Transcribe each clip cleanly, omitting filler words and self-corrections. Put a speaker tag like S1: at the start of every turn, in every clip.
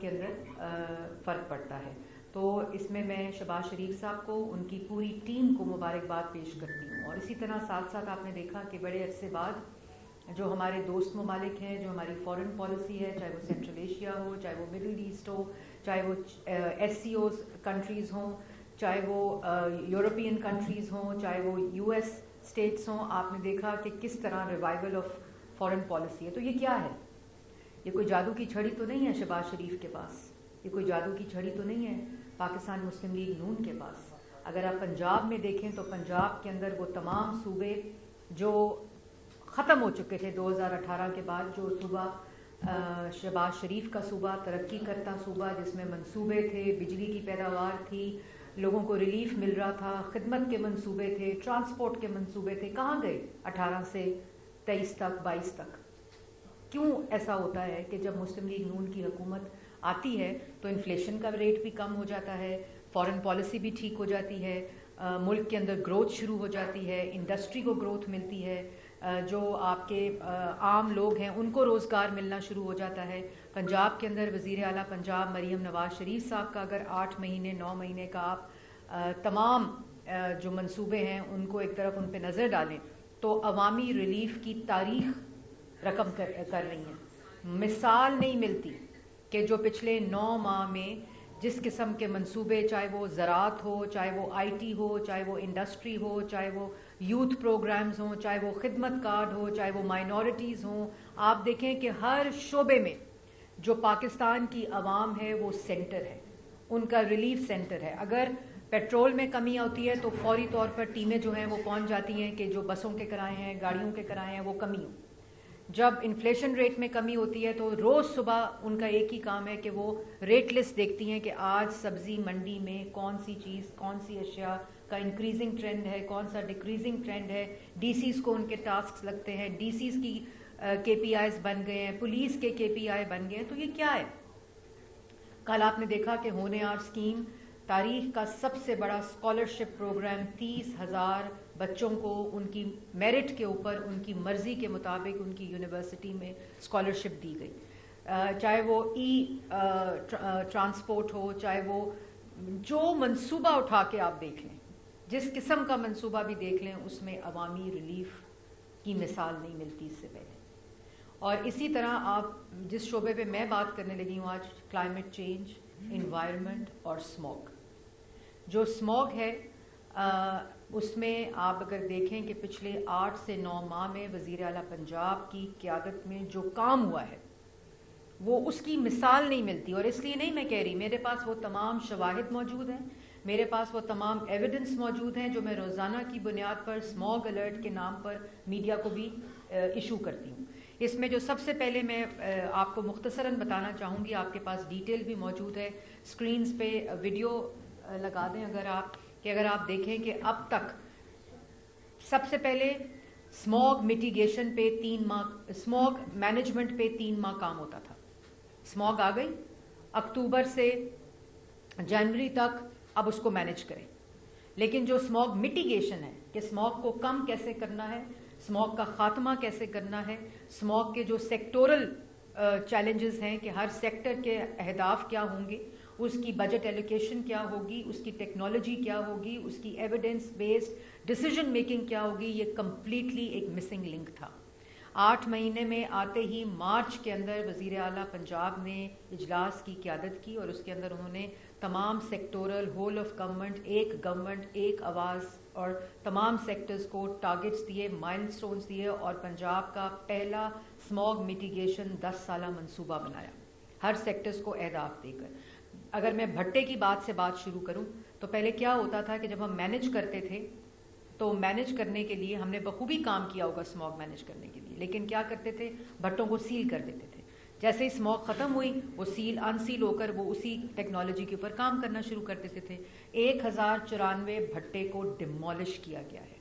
S1: کے اندر فرق پڑتا ہے. تو اس میں شہباز شریف صاحب کو ان کی پوری ٹیم کو مبارکباد پیش کرتی ہوں. اور اسی طرح ساتھ ساتھ آپ نے دیکھا کہ بڑے عرصے بعد جو ہمارے دوست ممالک ہیں, جو ہماری فارن پالیسی ہے, چاہے وہ سینٹرل ایشیا ہو, چاہے وہ مڈل ایسٹ ہو, چاہے وہ ایس سی اوز کنٹریز ہوں, چاہے وہ یورپین کنٹریز ہوں, چاہے وہ یو ایس اسٹیٹس ہوں, آپ نے دیکھا کہ کس طرح ریوائول آف فارن پالیسی ہے. تو یہ کیا ہے؟ یہ کوئی جادو کی چھڑی تو نہیں ہے شہباز شریف کے پاس, یہ کوئی جادو کی چھڑی تو نہیں ہے پاکستان مسلم لیگ نون کے پاس. اگر آپ پنجاب میں دیکھیں تو پنجاب کے اندر وہ تمام صوبے جو ختم ہو چکے تھے 2018 کے بعد, جو صوبہ شہباز شریف کا صوبہ, ترقی کرتا صوبہ, جس میں منصوبے تھے, بجلی کی پیداوار تھی, لوگوں کو ریلیف مل رہا تھا, خدمت کے منصوبے تھے, ٹرانسپورٹ کے منصوبے تھے, کہاں گئے 18 سے 23 تک 22 تک؟ کیوں ایسا ہوتا ہے کہ جب مسلم لیگ نون کی حکومت آتی ہے تو انفلیشن کا ریٹ بھی کم ہو جاتا ہے, فارن پالیسی بھی ٹھیک ہو جاتی ہے, ملک کے اندر گروتھ شروع ہو جاتی ہے, انڈسٹری کو گروتھ ملتی ہے, جو آپ کے عام لوگ ہیں ان کو روزگار ملنا شروع ہو جاتا ہے. پنجاب کے اندر وزیر اعلیٰ پنجاب مریم نواز شریف صاحب کا اگر 8 مہینے 9 مہینے کا آپ تمام جو منصوبے ہیں ان کو ایک طرف ان پہ نظر ڈالیں تو عوامی ریلیف کی تاریخ رقم کر رہی ہیں. مثال نہیں ملتی کہ جو پچھلے 9 ماہ میں جس قسم کے منصوبے, چاہے وہ زراعت ہو, چاہے وہ آئی ٹی ہو, چاہے وہ انڈسٹری ہو, چاہے وہ یوتھ پروگرامز ہوں, چاہے وہ خدمت کارڈ ہو, چاہے وہ مائنورٹیز ہوں, آپ دیکھیں کہ ہر شعبے میں جو پاکستان کی عوام ہے وہ سینٹر ہے, ان کا ریلیف سینٹر ہے. اگر پیٹرول میں کمی ہوتی ہے تو فوری طور پر ٹیمیں جو ہیں وہ پہنچ جاتی ہیں کہ جو بسوں کے کرائے ہیں, گاڑیوں کے کرائے ہیں, وہ کمی ہوں. جب انفلیشن ریٹ میں کمی ہوتی ہے تو روز صبح ان کا ایک ہی کام ہے کہ وہ ریٹ لسٹ دیکھتی ہیں کہ آج سبزی منڈی میں کون سی چیز, کون سی اشیاء کا انکریزنگ ٹرینڈ ہے, کون سا ڈیکریزنگ ٹرینڈ ہے. ڈی سیز کو ان کے ٹاسکس لگتے ہیں, ڈی سیز کی کے پی آئیز بن گئے ہیں, پولیس کے پی آئی بن گئے ہیں. تو یہ کیا ہے؟ کل آپ نے دیکھا کہ ہونے آر اسکیم تاریخ کا سب سے بڑا اسکالرشپ پروگرام, 30,000 بچوں کو ان کی میرٹ کے اوپر ان کی مرضی کے مطابق ان کی یونیورسٹی میں اسکالرشپ دی گئی. چاہے وہ ٹرانسپورٹ ہو, چاہے وہ جو منصوبہ اٹھا کے آپ دیکھ لیں, جس قسم کا منصوبہ بھی دیکھ لیں, اس میں عوامی ریلیف کی مثال نہیں ملتی اس سے پہلے. اور اسی طرح آپ جس شعبے پہ میں بات کرنے لگی ہوں آج, کلائمیٹ چینج, انوائرمنٹ اور اسموگ. جو اسموگ ہے اس میں آپ اگر دیکھیں کہ پچھلے 8 سے 9 ماہ میں وزیر اعلیٰ پنجاب کی قیادت میں جو کام ہوا ہے وہ اس کی مثال نہیں ملتی. اور اس لیے نہیں میں کہہ رہی, میرے پاس وہ تمام شواہد موجود ہیں, میرے پاس وہ تمام ایویڈنس موجود ہیں جو میں روزانہ کی بنیاد پر اسموگ الرٹ کے نام پر میڈیا کو بھی ایشو کرتی ہوں. اس میں جو سب سے پہلے میں آپ کو مختصراً بتانا چاہوں گی, آپ کے پاس ڈیٹیل بھی موجود ہے, اسکرینز پہ ویڈیو لگا دیں اگر آپ, کہ اگر آپ دیکھیں کہ اب تک سب سے پہلے اسموگ میٹیگیشن پہ 3 ماہ, اسموگ مینجمنٹ پہ 3 ماہ کام ہوتا تھا. اسموگ آ گئی, اکتوبر سے جنوری تک اب اس کو مینج کریں. لیکن جو اسموگ میٹیگیشن ہے کہ اسموگ کو کم کیسے کرنا ہے, اسموگ کا خاتمہ کیسے کرنا ہے, اسموگ کے جو سیکٹورل چیلنجز ہیں کہ ہر سیکٹر کے اہداف کیا ہوں گے, اس کی بجٹ ایلوکیشن کیا ہوگی, اس کی ٹیکنالوجی کیا ہوگی, اس کی ایویڈنس بیسڈ ڈیسیجن میکنگ کیا ہوگی, یہ کمپلیٹلی ایک مسنگ لنک تھا. 8 مہینے میں آتے ہی مارچ کے اندر وزیر اعلیٰ پنجاب نے اجلاس کی قیادت کی اور اس کے اندر انہوں نے تمام سیکٹورل, ہول آف گورنمنٹ ایک آواز, اور تمام سیکٹرز کو ٹارگٹس دیے, مائل سٹونز دیے, اور پنجاب کا پہلا اسموگ میٹیگیشن 10 سالہ منصوبہ بنایا ہر سیکٹرز کو اہداف دے کر. اگر میں بھٹے کی بات سے بات شروع کروں تو پہلے کیا ہوتا تھا کہ جب ہم مینج کرتے تھے تو مینج کرنے کے لیے ہم نے بخوبی کام کیا ہوگا اسموگ مینج کرنے کے لیے, لیکن کیا کرتے تھے, بھٹوں کو سیل کر دیتے تھے. جیسے ہی اسموگ ختم ہوئی وہ انسیل ہو کر وہ اسی ٹیکنالوجی کے اوپر کام کرنا شروع کر دیتے تھے. 1094 بھٹے کو ڈیمولش کیا گیا ہے.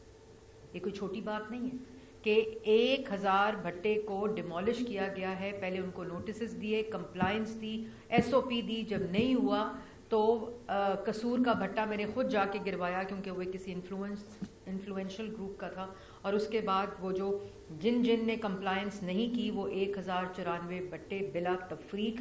S1: یہ کوئی چھوٹی بات نہیں ہے کہ 1000 بھٹے کو ڈیمولش کیا گیا ہے. پہلے ان کو نوٹسز دیے, کمپلائنس دی, ایس او پی دی, جب نہیں ہوا تو قصور کا بھٹا میں نے خود جا کے گروایا کیونکہ وہ کسی انفلوئنشل گروپ کا تھا, اور اس کے بعد وہ جو جن نے کمپلائنس نہیں کی وہ 1094 بٹے بلا تفریق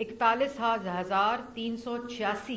S1: 41,386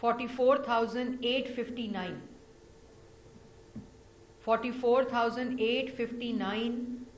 S1: 44,859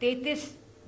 S1: 33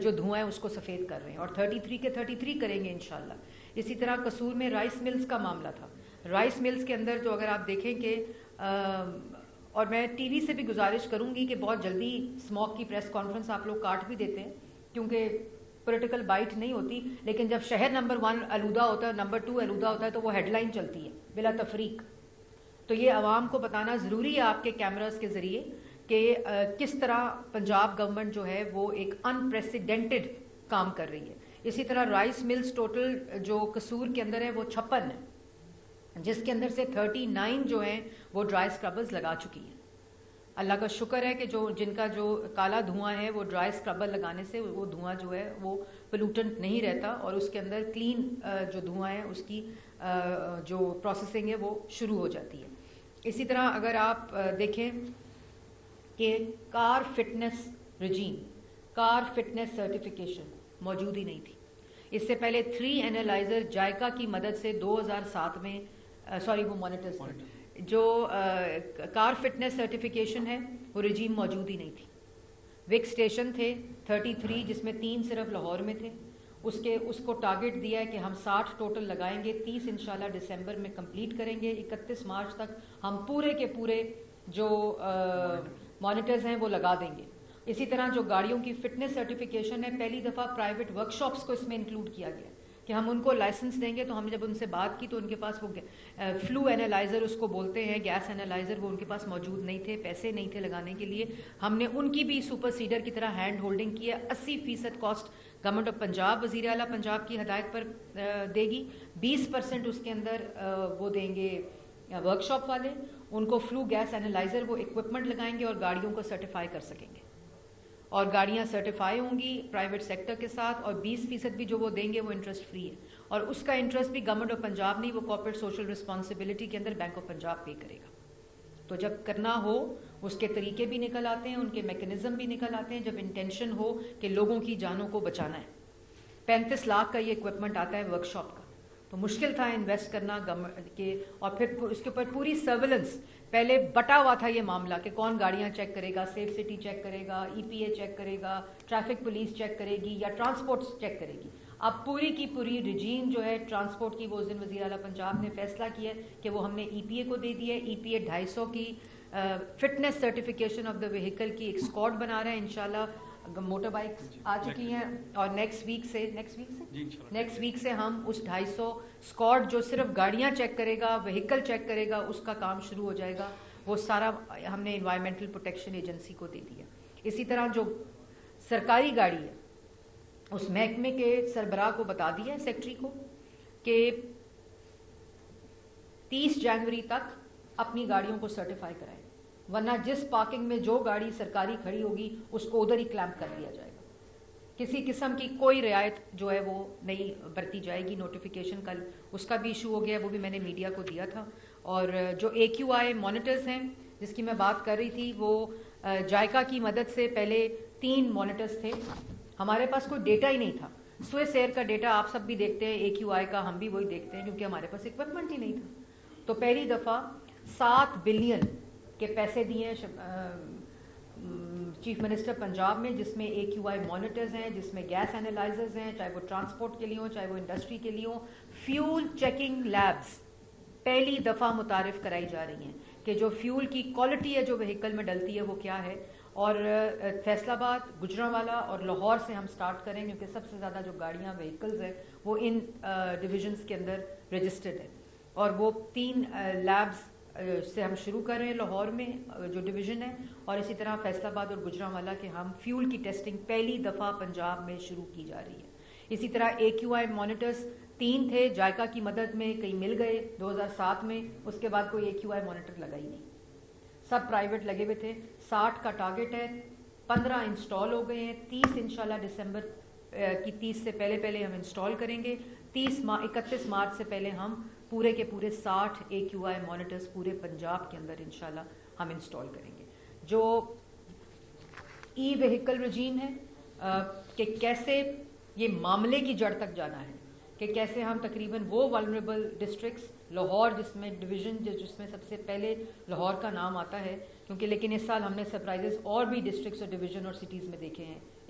S1: جو دھواں ہے اس کو سفید کر رہے ہیں، اور 33 کے 33 کریں گے انشاءاللہ۔ اسی طرح قصور میں رائس ملز کا معاملہ تھا، رائس ملز کے اندر جو اگر آپ دیکھیں کہ اور میں ٹی وی سے بھی گزارش کروں گی کہ بہت جلدی اسموک کی پریس کانفرنس آپ لوگ کاٹ بھی دیتے ہیں کیونکہ پولیٹیکل بائٹ نہیں ہوتی، لیکن جب شہر نمبر 1 آلودہ ہوتا ہے، نمبر 2 آلودہ ہوتا ہے تو وہ ہیڈ لائن چلتی ہے بلا تفریق۔ تو یہ عوام کو بتانا ضروری ہے آپ کے کیمراز کے ذریعے کہ کس طرح پنجاب گورنمنٹ جو ہے وہ ایک انپریسیڈنٹڈ کام کر رہی ہے۔ اسی طرح رائس ملز ٹوٹل جو قصور کے اندر ہے وہ 56 ہے، جس کے اندر سے 39 جو ہیں وہ ڈرائی اسکربرز لگا چکی ہیں۔ اللہ کا شکر ہے کہ جن کا جو کالا دھواں ہے وہ ڈرائی اسکربر لگانے سے وہ دھواں جو ہے وہ پولوٹنٹ نہیں رہتا، اور اس کے اندر کلین جو دھواں ہے اس کی جو پروسیسنگ ہے وہ شروع ہو جاتی ہے۔ اسی طرح اگر آپ دیکھیں کہ کار فٹنس رجیم، کار فٹنس سرٹیفکیشن موجود ہی نہیں تھی۔ اس سے پہلے 3 اینالائزر جائکا کی مدد سے 2007 میں وہ مانیٹرز جو کار فٹنس سرٹیفکیشن ہے وہ رجیم موجود ہی نہیں تھی۔ وک اسٹیشن تھے 33 جس میں 3 صرف لاہور میں تھے، اس کو ٹارگٹ دیا ہے کہ ہم 60 ٹوٹل لگائیں گے، 30 انشاءاللہ دسمبر میں کمپلیٹ کریں گے، 31 مارچ تک ہم پورے کے پورے جو مانیٹرز ہیں وہ لگا دیں گے۔ اسی طرح جو گاڑیوں کی فٹنس سرٹیفکیشن ہے، پہلی دفعہ پرائیویٹ ورکشاپس کو اس میں انکلوڈ کیا گیا کہ ہم ان کو لائسنس دیں گے۔ تو ہم جب ان سے بات کی تو ان کے پاس وہ فلو اینالائزر اس کو بولتے ہیں، گیس اینالائزر، وہ ان کے پاس موجود نہیں تھے، پیسے نہیں تھے لگانے کے لیے۔ ہم نے ان کی بھی سپر سیڈر کی طرح ہینڈ ہولڈنگ کی ہے۔ 80% کاسٹ گورنمنٹ آف پنجاب، وزیر اعلیٰ پنجاب کی ہدایت پر دے گی، 20% اس کے اندر وہ دیں گے ورکشاپ والے، ان کو فلو گیس اینالائزر وہ اکوپمنٹ لگائیں گے اور گاڑیوں کو سرٹیفائی کر سکیں گے، اور گاڑیاں سرٹیفائی ہوں گی پرائیویٹ سیکٹر کے ساتھ، اور 20% بھی جو وہ دیں گے وہ انٹرسٹ فری ہے، اور اس کا انٹرسٹ بھی گورنمنٹ آف پنجاب نہیں، وہ کارپوریٹ سوشل رسپانسبلٹی کے اندر بینک آف پنجاب پے کرے گا۔ تو جب کرنا ہو اس کے طریقے بھی نکل آتے ہیں، ان کے میکنزم بھی نکل آتے ہیں، جب انٹینشن ہو کہ لوگوں کی جانوں کو بچانا ہے۔ 35 لاکھ کا یہ اکوپمنٹ آتا ہے ورکشاپ کا، تو مشکل تھا انویسٹ کرنا گورنمنٹ کے، اور پھر اس کے اوپر پوری سرویلنس، پہلے بٹا ہوا تھا یہ معاملہ کہ کون گاڑیاں چیک کرے گا، سیف سٹی چیک کرے گا، ای پی اے چیک کرے گا، ٹریفک پولیس چیک کرے گی، یا ٹرانسپورٹ چیک کرے گی۔ اب پوری کی پوری رجیم جو ہے ٹرانسپورٹ کی، وہ اس دن وزیر اعلیٰ پنجاب نے فیصلہ کیا ہے کہ وہ ہم نے ای پی اے کو دے دی ہے۔ ای پی اے 250 کی fitness certification of the vehicle کی ایک اسکواڈ بنا رہا ہے انشاءاللہ۔ موٹر بائک آ چکی ہیں، اور نیکسٹ ویک سے ہم اس 250 اسکواڈ جو صرف گاڑیاں چیک کرے گا، وہیکل چیک کرے گا، اس کا کام شروع ہو جائے گا۔ وہ سارا ہم نے انوائرمنٹل پروٹیکشن ایجنسی کو دے دیا۔ اسی طرح جو سرکاری گاڑی ہے اس محکمے کے سربراہ کو بتا دیا ہے، سیکٹری کو، کہ 30 جنوری تک اپنی گاڑیوں کو سرٹیفائی کرائیں، ورنہ جس پارکنگ میں جو گاڑی سرکاری کھڑی ہوگی اس کو ادھر ہی کلیمپ کر دیا جائے گا۔ کسی قسم کی کوئی رعایت جو ہے وہ نہیں برتی جائے گی۔ نوٹیفیکیشن کل اس کا بھی ایشو ہو گیا، وہ بھی میں نے میڈیا کو دیا تھا۔ اور جو اے کیو آئی مانیٹرز ہیں جس کی میں بات کر رہی تھی، وہ جائکا کی مدد سے پہلے 3 مانیٹرز تھے، ہمارے پاس کوئی ڈیٹا ہی نہیں تھا۔ سوئس ایئر کا ڈیٹا آپ سب بھی دیکھتے ہیں، اے کیو آئی کا ہم بھی وہی دیکھتے ہیں، کیونکہ ہمارے پاس اکوپمنٹ ہی نہیں تھا۔ تو پہلی دفعہ 7 بلین کے پیسے دیے چیف منسٹر پنجاب میں، جس میں اے کیو آئی مانیٹرز ہیں، جس میں گیس اینالائزرز ہیں، چاہے وہ ٹرانسپورٹ کے لیے ہوں، چاہے وہ انڈسٹری کے لیے ہوں۔ فیول چیکنگ لیبز پہلی دفعہ متعارف کرائی جا رہی ہیں کہ جو فیول کی کوالٹی ہے جو وہیکل میں ڈلتی ہے وہ کیا ہے۔ اور فیصل آباد، گجرانوالہ اور لاہور سے ہم سٹارٹ کریں، کیونکہ سب سے زیادہ جو گاڑیاں وہیکلز ہیں وہ ان ڈویژنز کے اندر رجسٹرڈ ہیں، اور وہ 3 لیبز سے ہم شروع کر رہے ہیں لاہور میں جو ڈویژن ہے، اور اسی طرح فیصل آباد اور گجرانوالہ کے ہم فیول کی ٹیسٹنگ پہلی دفعہ پنجاب میں شروع کی جا رہی ہے۔ اسی طرح اے کیو آئی مانیٹرز 3 تھے، جائکا کی مدد میں کئی مل گئے 2007 میں، اس کے بعد کوئی اے کیو آئی مانیٹر لگا ہی نہیں، سب پرائیویٹ لگے ہوئے تھے۔ 60 کا ٹارگٹ ہے، 15 انسٹال ہو گئے ہیں، 30 انشاءاللہ دسمبر کی 30 سے پہلے ہم انسٹال کریں گے، 31 مارچ سے پہلے ہم پورے کے پورے 60 اے کیو آئی مانیٹرز پورے پنجاب کے اندر انشاءاللہ ہم انسٹال کریں گے۔ جو ای وہیکل رجیم ہے کہ کیسے یہ معاملے کی جڑ تک جانا ہے، کہ کیسے ہم تقریباً وہ والنریبل ڈسٹرکٹس، لاہور جس میں ڈویژن جس میں سب سے پہلے لاہور کا نام آتا ہے، کیونکہ لیکن اس سال ہم نے سرپرائزز اور بھی ڈسٹرکٹس اور ڈویژن اور سٹیز میں دیکھے ہیں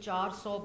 S1: 400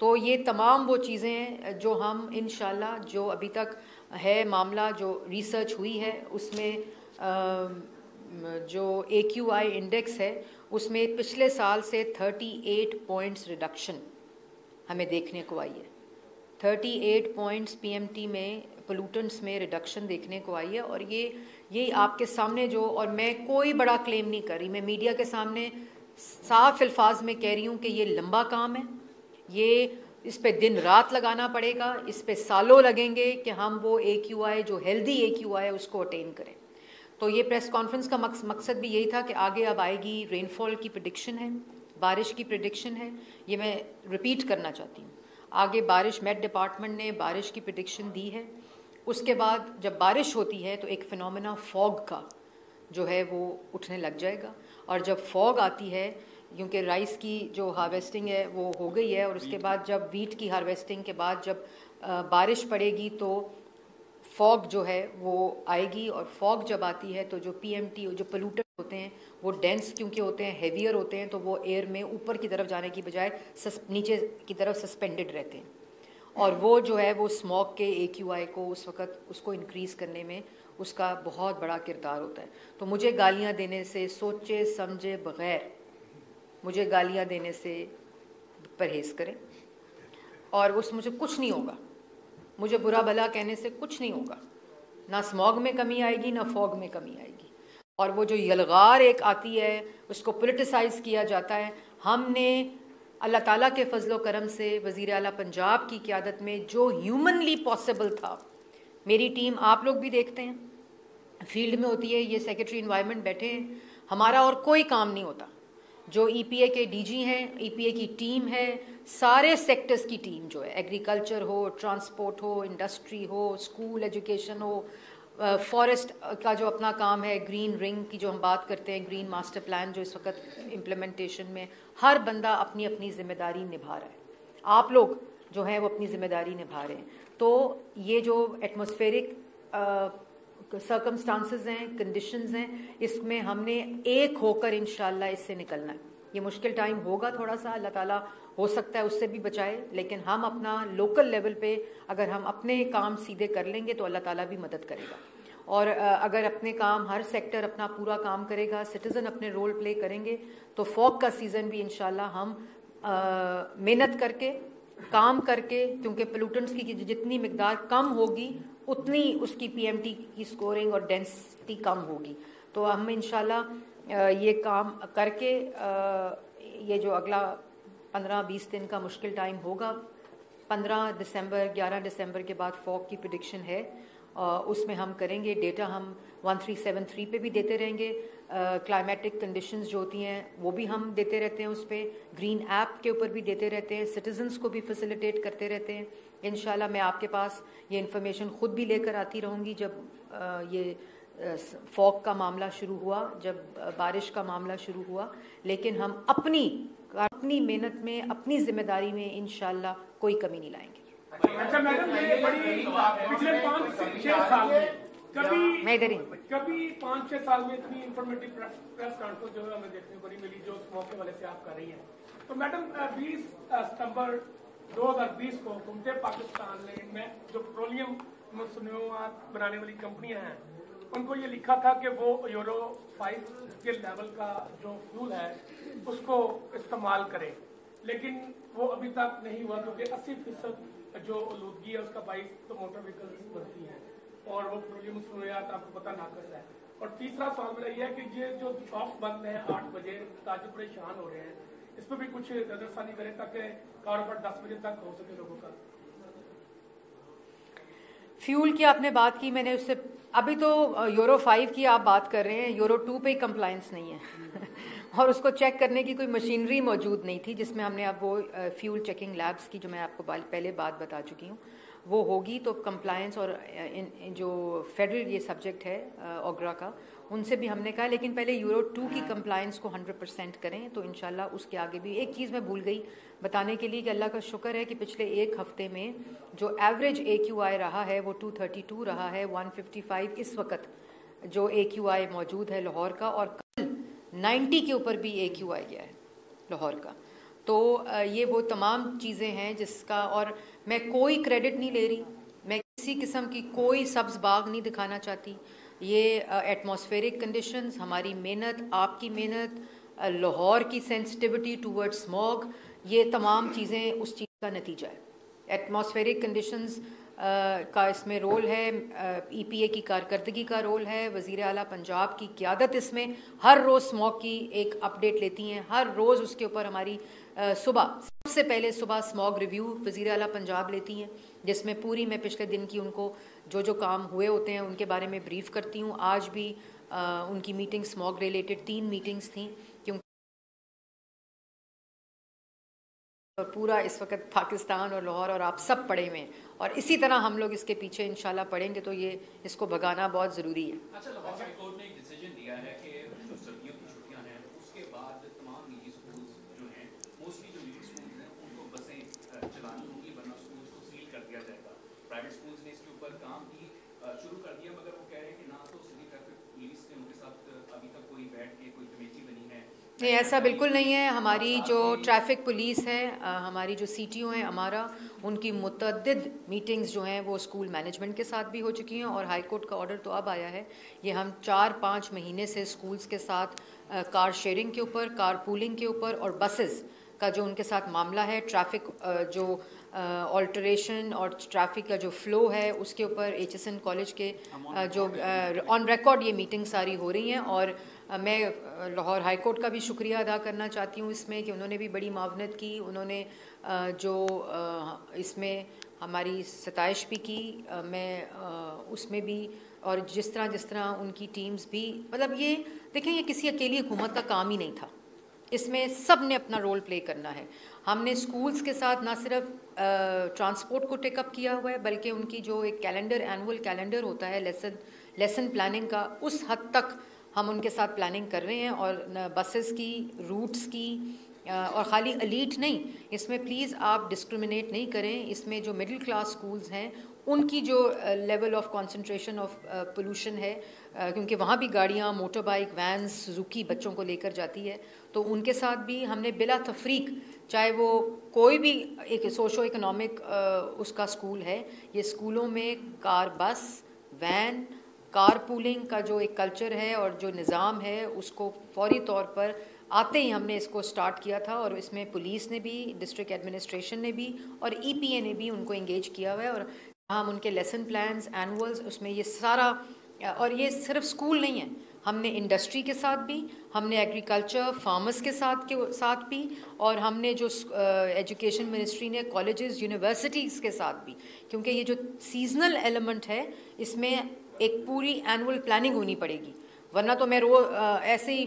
S1: تو یہ تمام وہ چیزیں ہیں جو ہم انشاءاللہ جو ابھی تک ہے معاملہ جو ریسرچ ہوئی ہے اس میں جو AQI انڈیکس ہے اس میں پچھلے سال سے 38 پوائنٹس ریڈکشن ہمیں دیکھنے کو آئی ہے. 38 پوائنٹس PMT میں پولوٹنٹس میں ریڈکشن دیکھنے کو آئی ہے. اور یہ آپ کے سامنے جو, اور میں کوئی بڑا کلیم نہیں کر رہی, میں میڈیا کے سامنے صاف الفاظ میں کہہ رہی ہوں کہ یہ لمبا کام ہے, یہ اس پہ دن رات لگانا پڑے گا, اس پہ سالوں لگیں گے کہ ہم وہ AQI جو ہیلدی AQI ہے اس کو اٹین کریں. تو یہ پریس کانفرنس کا مقصد بھی یہی تھا کہ آگے اب آئے گی رین فال کی پریڈکشن ہے, بارش کی پریڈکشن ہے, یہ میں ریپیٹ کرنا چاہتی ہوں. آگے بارش, میٹ ڈپارٹمنٹ نے بارش کی پریڈکشن دی ہے. اس کے بعد جب بارش ہوتی ہے تو ایک فنومینا فوگ کا جو ہے وہ اٹھنے لگ جائے گا, اور جب فوگ آتی ہے کیونکہ رائس کی جو ہارویسٹنگ ہے وہ ہو گئی ہے, اور اس کے بعد جب ویٹ کی ہارویسٹنگ کے بعد جب بارش پڑے گی تو فوگ جو ہے وہ آئے گی. اور فوگ جب آتی ہے تو جو PMT جو پولوٹنٹ ہوتے ہیں وہ ڈینس کیونکہ ہوتے ہیں, ہیویئر ہوتے ہیں, تو وہ ایئر میں اوپر کی طرف جانے کی بجائے نیچے کی طرف سسپینڈڈ رہتے ہیں, اور وہ جو ہے وہ اسموگ کے AQI کو اس وقت اس کو انکریز کرنے میں اس کا بہت بڑا کردار ہوتا ہے. تو مجھے گالیاں دینے سے سوچے سمجھے بغیر مجھے گالیاں دینے سے پرہیز کریں, اور اس مجھے کچھ نہیں ہوگا, مجھے برا بھلا کہنے سے کچھ نہیں ہوگا, نہ اسموگ میں کمی آئے گی نہ فوگ میں کمی آئے گی. اور وہ جو یلغار ایک آتی ہے اس کو پولیٹیسائز کیا جاتا ہے. ہم نے اللہ تعالیٰ کے فضل و کرم سے وزیر اعلیٰ پنجاب کی قیادت میں جو ہیومنلی پاسبل تھا, میری ٹیم آپ لوگ بھی دیکھتے ہیں فیلڈ میں ہوتی ہے, یہ سیکرٹری انوائرمنٹ بیٹھے ہیں, ہمارا اور کوئی کام نہیں ہوتا. جو EPA کے DG ہیں, EPA کی ٹیم ہے, سارے سیکٹرز کی ٹیم جو ہے, ایگریکلچر ہو, ٹرانسپورٹ ہو, انڈسٹری ہو, اسکول ایجوکیشن ہو, فارسٹ کا جو اپنا کام ہے, گرین رنگ کی جو ہم بات کرتے ہیں, گرین ماسٹر پلان جو اس وقت امپلیمنٹیشن میں, ہر بندہ اپنی اپنی ذمہ داری نبھا رہا ہے. آپ لوگ جو ہیں وہ اپنی ذمہ داری نبھا رہے ہیں. تو یہ جو ایٹماسفیرک سرکمسٹانسز ہیں, کنڈیشنز ہیں, اس میں ہم نے ایک ہو کر انشاءاللہ اس سے نکلنا ہے. یہ مشکل ٹائم ہوگا تھوڑا سا, اللہ تعالیٰ ہو سکتا ہے اس سے بھی بچائے, لیکن ہم اپنا لوکل لیول پہ اگر ہم اپنے کام سیدھے کر لیں گے تو اللہ تعالیٰ بھی مدد کرے گا. اور اگر اپنے کام ہر سیکٹر اپنا پورا کام کرے گا, سٹیزن اپنے رول پلے کریں گے, تو فوگ کا سیزن بھی انشاءاللہ ہم محنت کر کے کام کر کے, کیونکہ پولوٹنٹس کی جتنی مقدار کم ہوگی اتنی اس کی PMT کی سکورنگ اور ڈینسٹی کم ہوگی. تو ہم انشاءاللہ یہ کام کر کے یہ جو اگلا 15-20 دن کا مشکل ٹائم ہوگا, 15 دسمبر 11 دسمبر کے بعد فوگ کی پریڈکشن ہے, اس میں ہم کریں گے. ڈیٹا ہم 1373 پہ بھی دیتے رہیں گے, کلائمیٹک کنڈیشنز جو ہوتی ہیں وہ بھی ہم دیتے رہتے ہیں, اس پہ گرین ایپ کے اوپر بھی دیتے رہتے ہیں, سٹیزنز کو بھی فیسیلیٹیٹ کرتے رہتے ہیں. انشاءاللہ میں آپ کے پاس یہ انفارمیشن خود بھی لے کر آتی رہوں گی. جب یہ فوگ کا معاملہ شروع ہوا, جب بارش کا معاملہ شروع ہوا, لیکن ہم اپنی محنت میں, اپنی ذمہ داری میں انشاءاللہ کوئی کمی نہیں لائیں گے.
S2: اچھا میڈم, یہ بڑی پچھلے 5-6 سال میں کبھی 5-6 سال میں اتنی انفارمیٹو پریس کانفرنس جو ہے ہمیں دیکھنے کو نہیں ملی جو اس موقع والے سے آپ کر رہی ہیں. تو میڈم 20 ستمبر 2020 کو حکومت پاکستان نے ان میں جو پیٹرولیم مصنوعات بنانے والی کمپنیاں ہیں ان کو یہ لکھا تھا کہ وہ یورو 5 کے لیول کا جو فیول ہے اس کو استعمال کریں, لیکن وہ ابھی تک نہیں ہوا, کیونکہ 80% جو آلودگی ہے اس کا باعث تو موٹر وہیکلز بنتی ہیں اور وہ پیٹرولیم مصنوعات آپ کو پتہ ناقص ہے. اور تیسرا سوال میرا یہ ہے کہ یہ جو شاپس بند ہیں 8 بجے, تاجر پریشان ہو رہے ہیں, اس پہ بھی کچھ نظر ثانی کریں تاکہ کاروبار 10 بجے تک ہو سکے لوگوں کا.
S1: فیول کی آپ نے بات کی, میں نے اس سے ابھی تو یورو 5 کی آپ بات کر رہے ہیں, یورو 2 پہ کمپلائنس نہیں ہے اور اس کو چیک کرنے کی کوئی مشینری موجود نہیں تھی, جس میں ہم نے اب وہ فیول چیکنگ لیبس کی جو میں آپ کو پہلے بات بتا چکی ہوں وہ ہوگی. تو کمپلائنس اور جو فیڈرل یہ سبجیکٹ ہے اوگرا کا, ان سے بھی ہم نے کہا, لیکن پہلے یورو 2 کی کمپلائنس کو 100% کریں. تو انشاءاللہ اس کے آگے بھی. ایک چیز میں بھول گئی بتانے کے لیے کہ اللہ کا شکر ہے کہ پچھلے ایک ہفتے میں جو ایوریج AQI رہا ہے وہ 232 رہا ہے, 155 اس وقت جو AQI موجود ہے لاہور کا, اور کل 90 کے اوپر بھی AQI گیا ہے لاہور کا. تو یہ وہ تمام چیزیں ہیں جس کا، اور میں کوئی کریڈٹ نہیں لے رہی، میں کسی قسم کی کوئی سبز باغ نہیں دکھانا چاہتی. یہ ایٹماسفیرک کنڈیشنز، ہماری محنت، آپ کی محنت، لاہور کی سینسٹیوٹی ٹورڈ اسموگ، یہ تمام چیزیں اس چیز کا نتیجہ ہے. ایٹماسفیرک کنڈیشنز کا اس میں رول ہے، ای پی اے کی کارکردگی کا رول ہے، وزیر اعلیٰ پنجاب کی قیادت اس میں ہر روز اسموگ کی ایک اپڈیٹ لیتی ہیں، ہر روز اس کے اوپر ہماری صبح سب سے پہلے صبح اسموگ ریویو وزیر اعلیٰ پنجاب لیتی ہیں، جس میں پوری میں پچھلے دن کی ان کو جو کام ہوئے ہوتے ہیں ان کے بارے میں بریف کرتی ہوں. آج بھی ان کی میٹنگ اسموگ ریلیٹڈ 3 میٹنگز تھیں، کیونکہ اور پورا اس وقت پاکستان اور لاہور اور آپ سب پڑے ہوئے ہیں، اور اسی طرح ہم لوگ اس کے پیچھے انشاءاللہ پڑیں گے، تو یہ اس کو بھگانا بہت ضروری ہے.
S3: اچھا، لاہور ہائی کورٹ نے ایک ڈیسیجن دیا ہے کہ جو سردیوں کی چھٹیاں ہیں اس کے بعد تمام نجی اسکولز جو ہیں، موسٹلی جو نجی اسکولز ہیں ان کو بسیں چلانی ہوں گی، ورنہ اسکولز کو سیل کر دیا جائے گا. پرائیویٹ اسکولز نے اس کے اوپر کام بھی شروع کر دیا، مگر وہ کہہ رہے ہیں کہ نہ تو سٹی ٹریفک پولیس نے ان کے ساتھ ابھی تک کوئی بیٹھ کے کوئی کمیٹی بنی ہے.
S1: نہیں، ایسا بالکل نہیں ہے. ہماری جو ٹریفک پولیس ہے، ہماری جو سی ٹی او ہیں ہمارا، ان کی متعدد میٹنگز جو ہیں وہ اسکول مینجمنٹ کے ساتھ بھی ہو چکی ہیں، اور ہائی کورٹ کا آرڈر تو اب آیا ہے. یہ ہم 4-5 مہینے سے اسکولز کے ساتھ کار شیئرنگ کے اوپر، کار پولنگ کے اوپر، اور بسز کا جو ان کے ساتھ معاملہ ہے، ٹریفک جو آلٹریشن اور ٹریفک کا جو فلو ہے اس کے اوپر ایچ ایس این کالج کے جو آن ریکارڈ یہ میٹنگ ساری ہو رہی ہیں. اور میں لاہور ہائی کورٹ کا بھی شکریہ ادا کرنا چاہتی ہوں اس میں، کہ انہوں نے بھی بڑی معاونت کی، انہوں نے جو اس میں ہماری ستائش بھی کی، میں اس میں بھی، اور جس طرح ان کی ٹیمز بھی، مطلب یہ دیکھیں یہ کسی اکیلی حکومت کا کام ہی نہیں تھا، اس میں سب نے اپنا رول پلے کرنا ہے. ہم نے اسکولز کے ساتھ نہ صرف ٹرانسپورٹ کو ٹیک اپ کیا ہوا ہے، بلکہ ان کی جو ایک کیلنڈر، اینول کیلنڈر ہوتا ہے لیسن پلاننگ کا، اس حد تک ہم ان کے ساتھ پلاننگ کر رہے ہیں. اور بسز کی، روٹس کی، اور خالی ایلیٹ نہیں، اس میں پلیز آپ ڈسکرمنیٹ نہیں کریں. اس میں جو مڈل کلاس اسکولز ہیں ان کی جو level of concentration of pollution ہے، کیونکہ وہاں بھی گاڑیاں، موٹر بائک، وینز، سوزوکی بچوں کو لے کر جاتی ہے، تو ان کے ساتھ بھی ہم نے بلا تفریق، چاہے وہ کوئی بھی ایک سوشو اکنامک اس کا اسکول ہے، یہ اسکولوں میں کار، بس، وین، کار پولنگ کا جو ایک کلچر ہے اور جو نظام ہے اس کو فوری طور پر آتے ہی ہم نے اس کو سٹارٹ کیا تھا. اور اس میں پولیس نے بھی، ڈسٹرکٹ ایڈمنسٹریشن نے بھی، اور ای پی اے نے بھی ان کو انگیج کیا ہوا ہے. اور ہم ان کے لیسن پلانز، اینولز، اس میں یہ سارا، اور یہ صرف اسکول نہیں ہے، ہم نے انڈسٹری کے ساتھ بھی، ہم نے ایگریکلچر فارمرز کے ساتھ بھی، اور ہم نے جو ایجوکیشن منسٹری نے کالجز، یونیورسٹیز کے ساتھ بھی، کیونکہ یہ جو سیزنل ایلیمنٹ ہے اس میں ایک پوری اینول پلاننگ ہونی پڑے گی، ورنہ تو میں ایسے ہی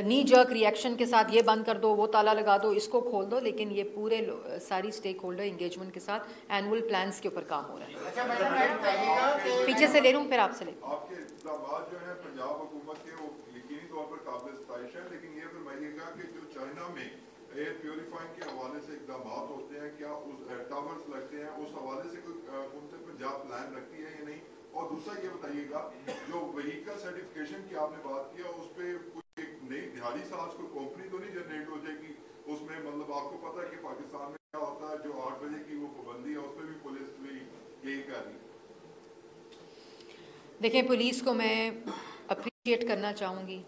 S1: نی جرک ریئیکشن کے ساتھ یہ بند کر دو، وہ تالا لگا دو، اس کو کھول دو. لیکن یہ پورے ساری اسٹیک ہولڈر انگیجمنٹ کے ساتھ اینول پلانز کے اوپر کام ہو رہا ہے. پیچھے سے لے لوں پھر آپ سے لے.
S4: آپ کے اقدامات جو ہیں پنجاب حکومت کے، وہ یقینی طور پر قابل ستائش ہے، لیکن یہ فرمائیے گا کہ جو چائنا میں ایئر پیوریفائنگ کے حوالے سے اقدامات ہوتے ہیں، کیا اس ٹاورز لگتے ہیں، اس حوالے سے کوئی حکومت پنجاب پلان رکھتی ہے یا نہیں؟ اور دوسرا یہ بتائیے گا، جو وہیکل سرٹیفکیشن کی آپ نے بات کیا، اس پہ کوئی ایک نئی دہاڑی ساز کوئی کمپنی تو نہیں جنریٹ ہو جائے گی اس میں؟ مطلب آپ کو پتا ہے کہ پاکستان میں کیا ہوتا ہے، جو 8 بجے کی وہ پابندی ہے اس پہ بھی پولیس بھی یہی کر رہی ہے.
S1: دیکھیں، پولیس کو میں اپریشیٹ کرنا چاہوں گی.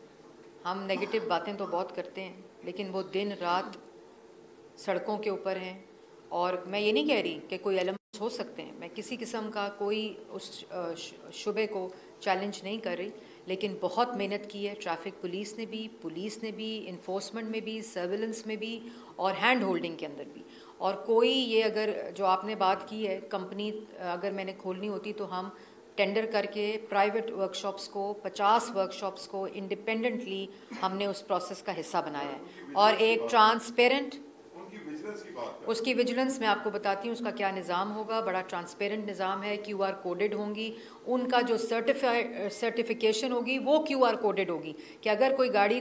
S1: ہم نیگیٹو باتیں تو بہت کرتے ہیں، لیکن وہ دن رات سڑکوں کے اوپر ہیں. اور میں یہ نہیں کہہ رہی کہ کوئی ایلیمنٹس ہو سکتے ہیں، میں کسی قسم کا کوئی اس شعبے کو چیلنج نہیں کر رہی، لیکن بہت محنت کی ہے ٹریفک پولیس نے بھی، انفورسمنٹ میں بھی، سرویلنس میں بھی، اور ہینڈ ہولڈنگ کے اندر بھی. اور کوئی یہ اگر جو آپ نے بات کی ہے، کمپنی اگر میں نے کھولنی ہوتی تو ہم ٹینڈر کر کے پرائیویٹ ورک شاپس کو، 50 ورک شاپس کو انڈیپینڈنٹلی ہم نے اس پروسیس کا حصہ بنایا ہے. اور ایک ٹرانسپیرنٹ، اس کی ویجیلنس میں آپ کو بتاتی ہوں اس کا کیا نظام ہوگا. بڑا ٹرانسپیرنٹ نظام ہے، کیو آر کوڈڈ ہوں گی، ان کا جو سرٹیفیکیشن ہوگی وہ کیو آر کوڈڈ ہوگی، کہ اگر کوئی گاڑی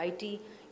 S1: IT